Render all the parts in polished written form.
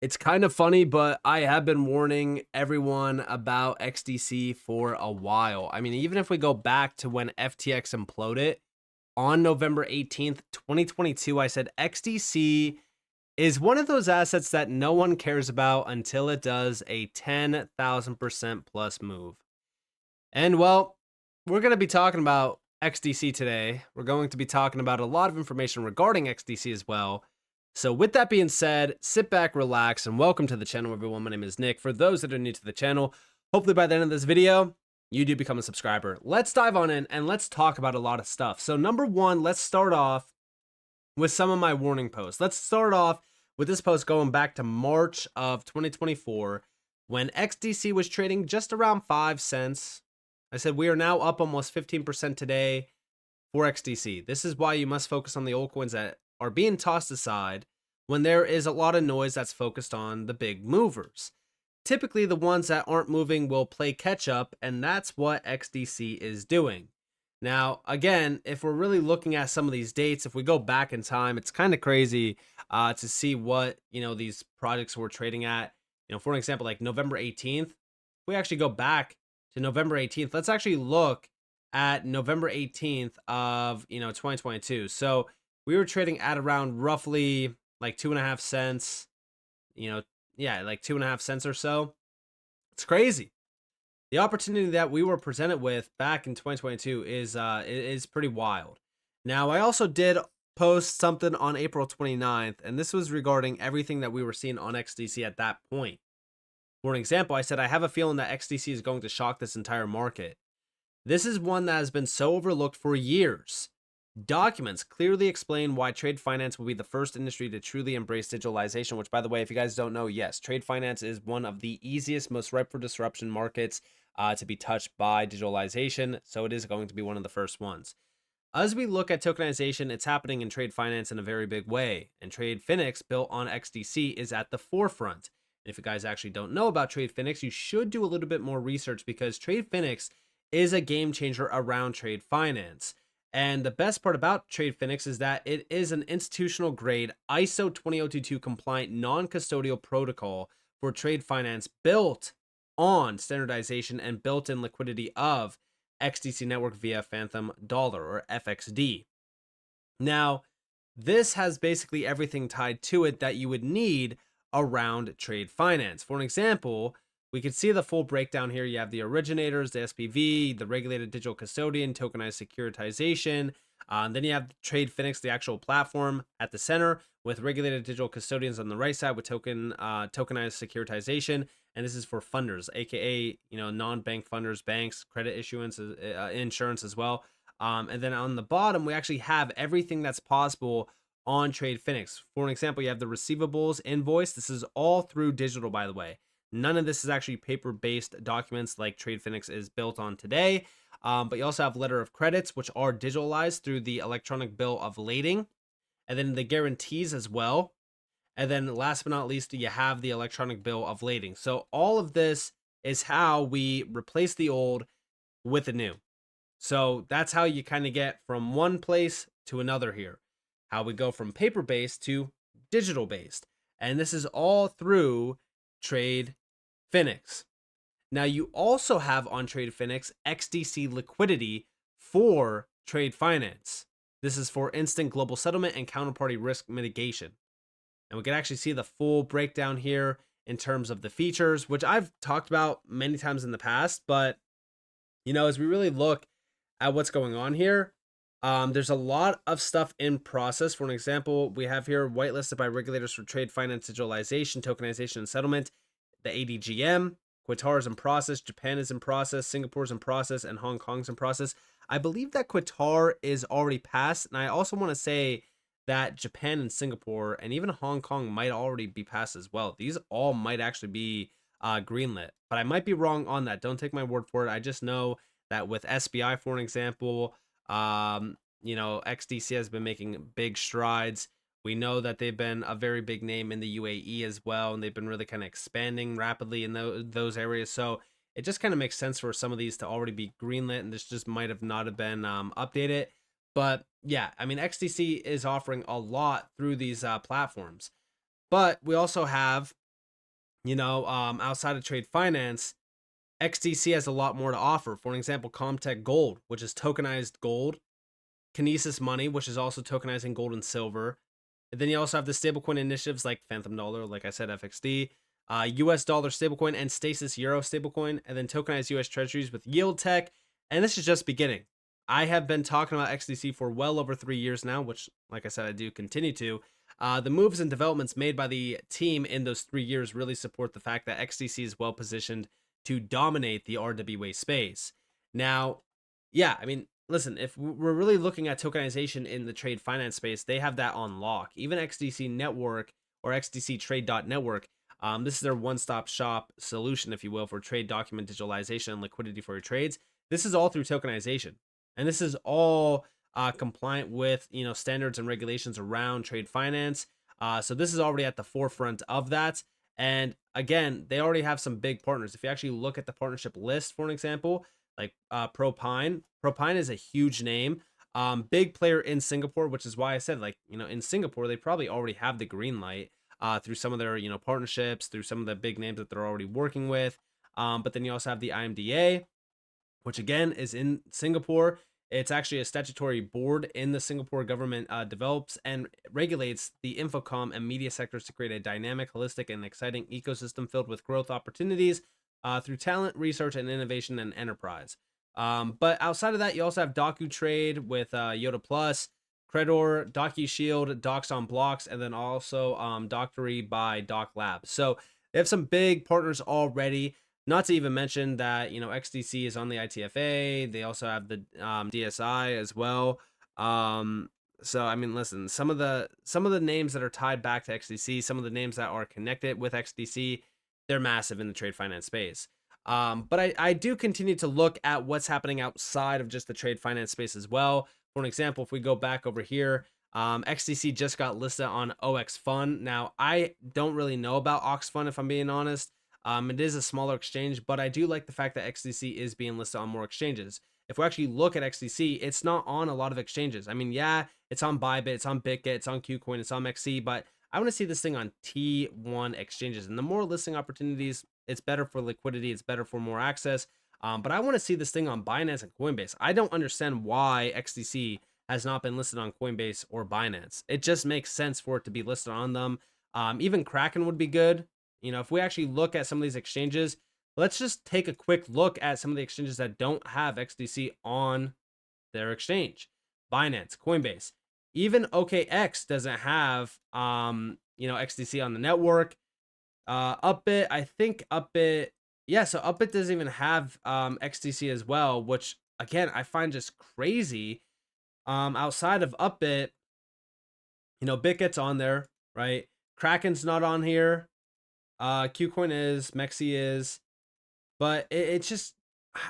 It's kind of funny, but I have been warning everyone about XDC for a while. I mean, even if we go back to when FTX imploded on November 18th, 2022, I said XDC is one of those assets that no one cares about until it does a 10,000% plus move. And well, we're going to be talking about XDC today. We're going to be talking about a lot of information regarding XDC as well. So with that being said, sit back, relax, and welcome to the channel, everyone. My name is Nick. For those that are new to the channel, hopefully by the end of this video, you do become a subscriber. Let's dive on in and let's talk about a lot of stuff. So number one, let's start off with some of my warning posts. Let's start off with this post going back to March of 2024 when XDC was trading just around 5 cents. I said we are now up almost 15% today for XDC. This is why you must focus on the altcoins that are being tossed aside when there is a lot of noise that's focused on the big movers. Typically, the ones that aren't moving will play catch up, and that's what XDC is doing. Now, again, if we're really looking at some of these dates, if we go back in time, it's kind of crazy to see what, these projects were trading at. For an example, like November 18th, if we actually go back to November 18th, let's actually look at November 18th of, 2022. So we were trading at around roughly like 2.5 cents, like 2.5 cents or so. It's crazy. The opportunity that we were presented with back in 2022 is pretty wild. Now, I also did post something on April 29th, and this was regarding everything that we were seeing on XDC at that point. For an example, I said, I have a feeling that XDC is going to shock this entire market. This is one that has been so overlooked for years. Documents clearly explain why trade finance will be the first industry to truly embrace digitalization, which, by the way, if you guys don't know, yes, trade finance is one of the easiest, most ripe for disruption markets to be touched by digitalization. So it is going to be one of the first ones. As we look at tokenization, it's happening in trade finance in a very big way. And TradeFinix, built on XDC, is at the forefront. And if you guys actually don't know about TradeFinix, you should do a little bit more research because TradeFinix is a game changer around trade finance. And the best part about TradeFinix is that it is an institutional grade ISO 20022 compliant non-custodial protocol for trade finance built on standardization and built-in liquidity of XDC network via Phantom Dollar or FXD. Now, this has basically everything tied to it that you would need around trade finance. For an example, we can see the full breakdown here. You have the originators, the SPV, the regulated digital custodian, tokenized securitization. Then you have TradeFinix, the actual platform at the center with regulated digital custodians on the right side with tokenized securitization. And this is for funders, aka non-bank funders, banks, credit issuance, insurance as well. And then on the bottom, we actually have everything that's possible on TradeFinix. For an example, you have the receivables invoice. This is all through digital, by the way. None of this is actually paper-based documents like TradeFinix is built on today. But you also have letter of credits, which are digitalized through the electronic bill of lading. And then the guarantees as well. And then last but not least, you have the electronic bill of lading. So all of this is how we replace the old with the new. So that's how you kind of get from one place to another here. How we go from paper-based to digital-based. And this is all through TradeFinix. Now you also have on TradeFinix XDC liquidity for trade finance. This is for instant global settlement and counterparty risk mitigation. And we can actually see the full breakdown here in terms of the features, which I've talked about many times in the past. But, as we really look at what's going on here, there's a lot of stuff in process. For an example, we have here whitelisted by regulators for trade finance digitalization, tokenization, and settlement. The ADGM, Qatar is in process, Japan is in process, Singapore is in process, and Hong Kong's in process. I believe that Qatar is already passed, and I also want to say that Japan and Singapore and even Hong Kong might already be passed as well. These all might actually be greenlit, but I might be wrong on that. Don't take my word for it. I just know that with SBI, for an example, XDC has been making big strides. We know that they've been a very big name in the UAE as well, and they've been really kind of expanding rapidly in those areas. So it just kind of makes sense for some of these to already be greenlit, and this just might have not have been updated. But yeah, I mean, XDC is offering a lot through these platforms. But we also have outside of trade finance, XDC has a lot more to offer. For an example, Comtech Gold, which is tokenized gold, Kinesis Money, which is also tokenizing gold and silver. And then you also have the stablecoin initiatives like Phantom Dollar, like I said, FXD, US dollar stablecoin, and Stasis Euro stablecoin, and then tokenized US treasuries with Yield Tech. And this is just beginning. I have been talking about XDC for well over 3 years now, which, like I said, I do continue to. The moves and developments made by the team in those 3 years really support the fact that XDC is well positioned to dominate the RWA space. Now, yeah, I mean, listen, if we're really looking at tokenization in the trade finance space, they have that on lock. Even XDC Network or XDC Trade.network, this is their one-stop shop solution, if you will, for trade document digitalization and liquidity for your trades. This is all through tokenization, and this is all compliant with standards and regulations around trade finance. So this is already at the forefront of that. And again, they already have some big partners. If you actually look at the partnership list, for an example, like ProPine is a huge name, big player in Singapore, which is why I said, like, in Singapore, they probably already have the green light through some of their, partnerships, through some of the big names that they're already working with. But then you also have the IMDA, which again is in Singapore. It's actually a statutory board in the Singapore government, develops and regulates the infocom and media sectors to create a dynamic, holistic, and exciting ecosystem filled with growth opportunities through talent, research, and innovation and enterprise. But outside of that, you also have DocuTrade with Yoda Plus, Credor, DocuShield, Docs on Blocks, and then also Doctory by Doc Labs. So they have some big partners already. Not to even mention that XDC is on the ITFA. They also have the DSI as well. So I mean, listen, some of the names that are tied back to XDC, some of the names that are connected with XDC, they're massive in the trade finance space. But I do continue to look at what's happening outside of just the trade finance space as well. For an example, if we go back over here, XDC just got listed on OXFun. Now, I don't really know about OXFun, if I'm being honest. It is a smaller exchange, but I do like the fact that XDC is being listed on more exchanges. If we actually look at XDC, it's not on a lot of exchanges. I mean, yeah, it's on Bybit, it's on BitGet, it's on KuCoin, it's on XC, but I want to see this thing on T1 exchanges. And the more listing opportunities, it's better for liquidity, it's better for more access. But I want to see this thing on Binance and Coinbase. I don't understand why XDC has not been listed on Coinbase or Binance. It just makes sense for it to be listed on them. Even Kraken would be good. If we actually look at some of these exchanges, let's just take a quick look at some of the exchanges that don't have XDC on their exchange. Binance, Coinbase, even OKX doesn't have XDC on the network. Upbit, I think Upbit, yeah, so Upbit doesn't even have XDC as well, which again I find just crazy. Outside of Upbit, BitGet's on there, right? Kraken's not on here. KuCoin is, Mexi is, but it's just,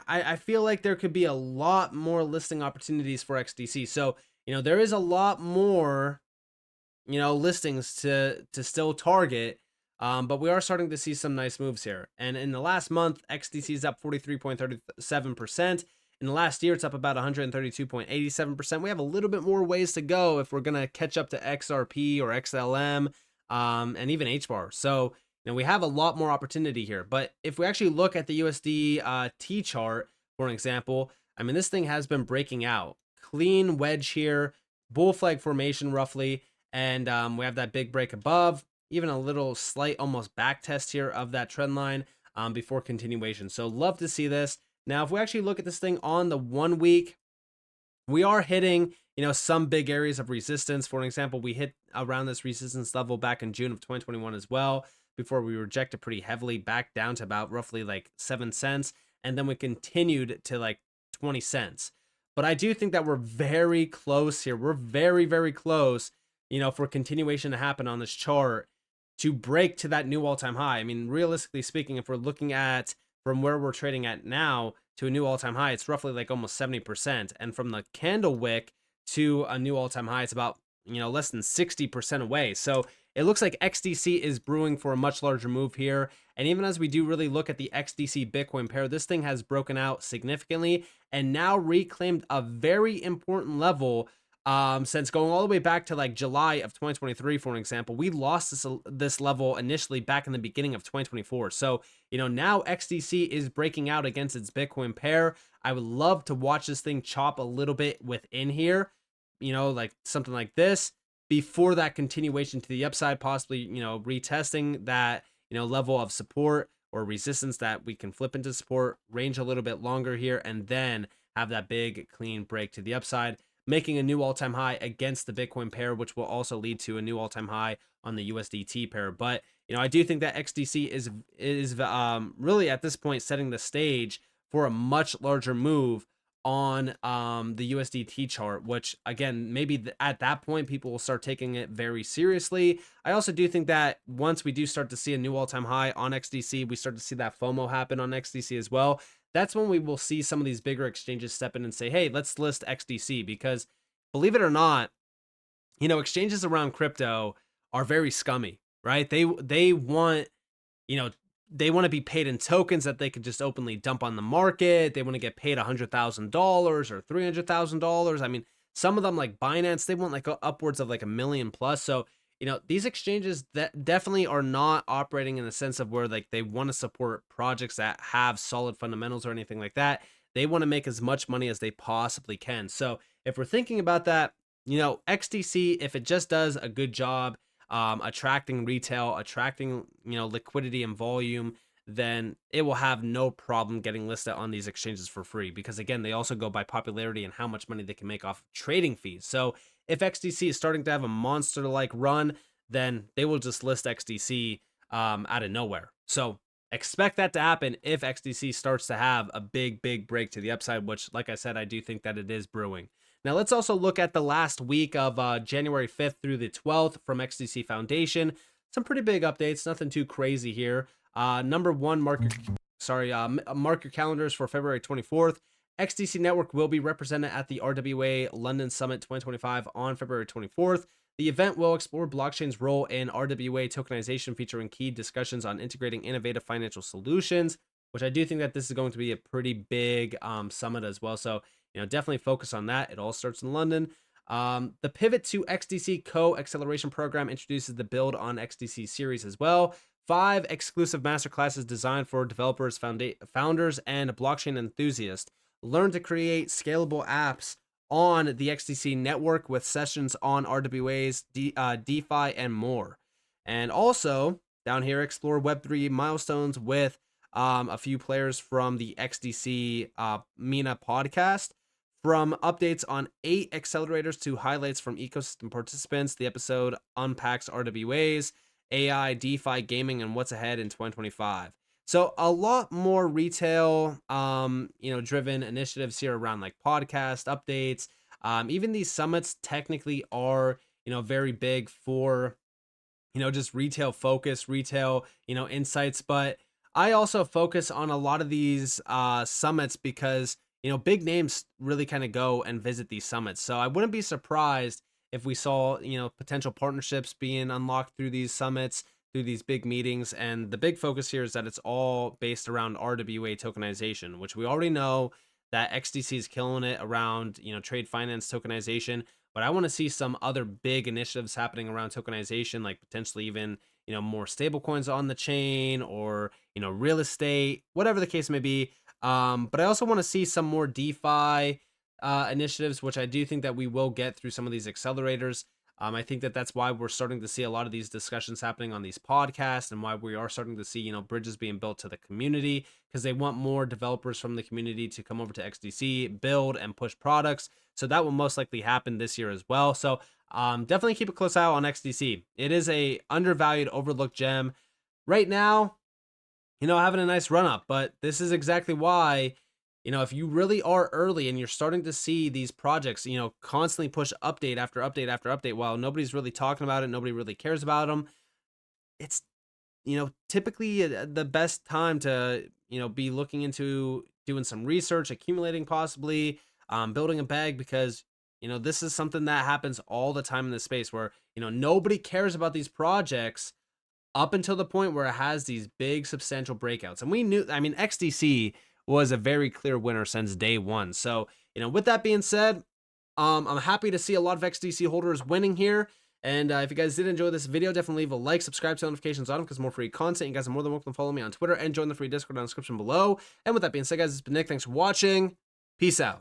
I feel like there could be a lot more listing opportunities for XDC. So, there is a lot more, listings to still target, but we are starting to see some nice moves here. And in the last month, XDC is up 43.37%. In the last year, it's up about 132.87%. We have a little bit more ways to go if we're going to catch up to XRP or XLM, and even HBAR. So, we have a lot more opportunity here. But if we actually look at the USD T chart, for an example, I mean, this thing has been breaking out. Clean wedge here, bull flag formation roughly, and we have that big break above, even a little slight almost back test here of that trend line before continuation. So love to see this. Now, if we actually look at this thing on the 1 week, we are hitting, some big areas of resistance. For an example, we hit around this resistance level back in June of 2021 as well, before we rejected pretty heavily back down to about roughly like 7 cents. And then we continued to like 20 cents. But I do think that we're very close here. We're very, very close, for continuation to happen on this chart to break to that new all-time high. I mean, realistically speaking, if we're looking at from where we're trading at now to a new all-time high, it's roughly like almost 70%. And from the candle wick to a new all-time high, it's about, less than 60% away. So it looks like XDC is brewing for a much larger move here. And even as we do really look at the XDC Bitcoin pair, this thing has broken out significantly and now reclaimed a very important level Since going all the way back to like July of 2023, for an example, we lost this level initially back in the beginning of 2024. So, now XDC is breaking out against its Bitcoin pair. I would love to watch this thing chop a little bit within here, like something like this before that continuation to the upside, possibly, retesting that, level of support or resistance that we can flip into support, range a little bit longer here, and then have that big clean break to the upside, making a new all-time high against the Bitcoin pair, which will also lead to a new all-time high on the USDT pair. But I do think that XDC is really at this point setting the stage for a much larger move on the USDT chart, which again, maybe at that point people will start taking it very seriously. I also do think that once we do start to see a new all-time high on XDC, we start to see that FOMO happen on XDC as well. That's when we will see some of these bigger exchanges step in and say, hey, let's list XDC, because believe it or not, exchanges around crypto are very scummy, right? They want, they want to be paid in tokens that they could just openly dump on the market. They want to get paid $100,000 or $300,000. I mean, some of them like Binance, they want like upwards of like $1 million plus. So, these exchanges that definitely are not operating in the sense of where like they want to support projects that have solid fundamentals or anything like that. They want to make as much money as they possibly can. So if we're thinking about that, XDC, if it just does a good job attracting retail, attracting, liquidity and volume, then it will have no problem getting listed on these exchanges for free, because again, they also go by popularity and how much money they can make off trading fees. So if XDC is starting to have a monster like run, then they will just list XDC out of nowhere. So expect that to happen if XDC starts to have a big break to the upside, which, like I said, I do think that it is brewing. Now let's also look at the last week of January 5th through the 12th from XDC Foundation. Some pretty big updates, nothing too crazy here. Number one, mark your calendars for February 24th. XDC Network will be represented at the RWA London Summit 2025 on February 24th. The event will explore blockchain's role in RWA tokenization, featuring key discussions on integrating innovative financial solutions, which I do think that this is going to be a pretty big summit as well. So, definitely focus on that. It all starts in London. The Pivot to XDC Co-Acceleration Program introduces the Build on XDC series as well. 5 exclusive masterclasses designed for developers, founders, and blockchain enthusiasts. Learn to create scalable apps on the XDC network with sessions on RWAs, DeFi, and more. And also, down here, explore Web3 milestones with a few players from the XDC MENA podcast. From updates on 8 accelerators to highlights from ecosystem participants, the episode unpacks RWAs, AI, DeFi, gaming, and what's ahead in 2025. So a lot more retail, driven initiatives here around like podcast updates. Even these summits technically are, very big for, just retail focus, retail, insights. But I also focus on a lot of these summits because, big names really kind of go and visit these summits. So I wouldn't be surprised if we saw, potential partnerships being unlocked through these summits, through these big meetings. And the big focus here is that it's all based around RWA tokenization, which we already know that XDC is killing it around, trade finance tokenization. But I want to see some other big initiatives happening around tokenization, like potentially even, more stable coins on the chain, or, real estate, whatever the case may be. But I also want to see some more DeFi initiatives, which I do think that we will get through some of these accelerators. I think that that's why we're starting to see a lot of these discussions happening on these podcasts, and why we are starting to see, bridges being built to the community, because they want more developers from the community to come over to XDC, build and push products. So that will most likely happen this year as well. So definitely keep a close eye on XDC. It is a undervalued, overlooked gem right now, having a nice run up, but this is exactly why, if you really are early and you're starting to see these projects, constantly push update after update after update, while nobody's really talking about it, nobody really cares about them, it's, typically the best time to, be looking into doing some research, accumulating, possibly building a bag, because, this is something that happens all the time in this space where, nobody cares about these projects up until the point where it has these big substantial breakouts. And we knew, XDC was a very clear winner since day one. So, with that being said, I'm happy to see a lot of XDC holders winning here. And if you guys did enjoy this video, definitely leave a like, subscribe to notifications on because more free content. You guys are more than welcome to follow me on Twitter and join the free Discord down in the description below. And with that being said, guys, it's been Nick. Thanks for watching. Peace out.